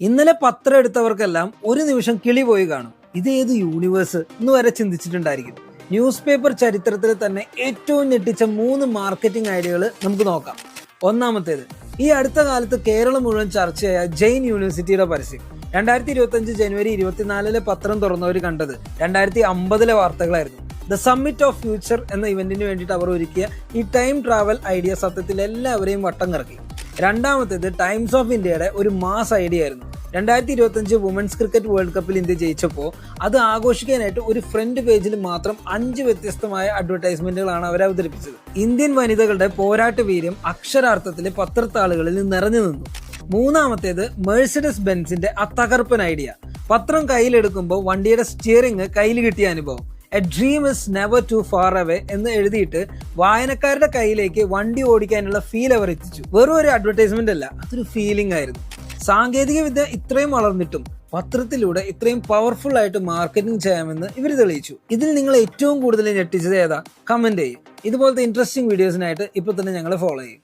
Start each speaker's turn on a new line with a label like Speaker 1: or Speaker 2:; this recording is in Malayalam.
Speaker 1: ഇന്നലെ പത്രം എടുത്തവർക്കെല്ലാം ഒരു നിമിഷം കിളി പോയി കാണും. ഇത് ഏത് യൂണിവേഴ്സ് എന്ന് വരെ ചിന്തിച്ചിട്ടുണ്ടായിരിക്കും. ന്യൂസ് പേപ്പർ ചരിത്രത്തിൽ തന്നെ ഏറ്റവും ഞെട്ടിച്ച 3 മാർക്കറ്റിംഗ് ഐഡിയകൾ നമുക്ക് നോക്കാം. ഒന്നാമത്തേത്, ഈ അടുത്ത കാലത്ത് കേരളം മുഴുവൻ ചർച്ചയായ ജെയിൻ യൂണിവേഴ്സിറ്റിയുടെ പരസ്യം. 2025 ജനുവരി 24 പത്രം തുറന്നവർ കണ്ടത് 2050 വാർത്തകളായിരുന്നു. ദ സമ്മിറ്റ് ഓഫ് ഫ്യൂച്ചർ എന്ന ഇവന്റിന് വേണ്ടിയിട്ട് അവർ ഒരുക്കിയ ഈ ടൈം ട്രാവൽ ഐഡിയ സത്യത്തിൽ എല്ലാവരെയും വട്ടം കറക്കി. രണ്ടാമത്തേത്, ടൈംസ് ഓഫ് ഇന്ത്യയുടെ ഒരു മാസ് ഐഡിയ ആയിരുന്നു. 2025 വുമൻസ് ക്രിക്കറ്റ് വേൾഡ് കപ്പിൽ ഇന്ത്യ ജയിച്ചപ്പോൾ അത് ആഘോഷിക്കാനായിട്ട് ഒരു ഫ്രണ്ട് പേജിൽ മാത്രം 5 വ്യത്യസ്തമായ അഡ്വർടൈസ്മെന്റുകളാണ് അവർ അവതരിപ്പിച്ചത്. ഇന്ത്യൻ വനിതകളുടെ പോരാട്ട വീര്യം അക്ഷരാർത്ഥത്തിൽ പത്രത്താളുകളിൽ നിറഞ്ഞു നിന്നു. മൂന്നാമത്തേത്, മെഴ്സിഡസ് ബെൻസിന്റെ ആ തകർപ്പൻ ഐഡിയ. പത്രം കയ്യിലെടുക്കുമ്പോൾ വണ്ടിയുടെ സ്റ്റിയറിംഗ് കയ്യിൽ കിട്ടിയ അനുഭവം. A dream is never to far away എന്ന് എഴുതിയിട്ട് വായനക്കാരുടെ കയ്യിലേക്ക് വണ്ടി ഓടിക്കാനുള്ള ഫീൽ അവർ എത്തിച്ചു. വെറും ഒരു അഡ്വർടൈസ്മെന്റ് അല്ല, അതൊരു ഫീലിംഗ് ആയിരുന്നു. സാങ്കേതിക വിദ്യ ഇത്രയും വളർന്നിട്ടും പത്രത്തിലൂടെ ഇത്രയും പവർഫുൾ ആയിട്ട് മാർക്കറ്റിംഗ് ചെയ്യാമെന്ന് ഇവർ തെളിയിച്ചു. ഇതിൽ നിങ്ങൾ ഏറ്റവും കൂടുതൽ ഞെട്ടിച്ചത് ഏതാ? കമന്റ് ചെയ്യും. ഇതുപോലത്തെ ഇൻട്രസ്റ്റിംഗ് വീഡിയോസിനായിട്ട് ഇപ്പൊ തന്നെ ഞങ്ങളെ ഫോളോ ചെയ്യും.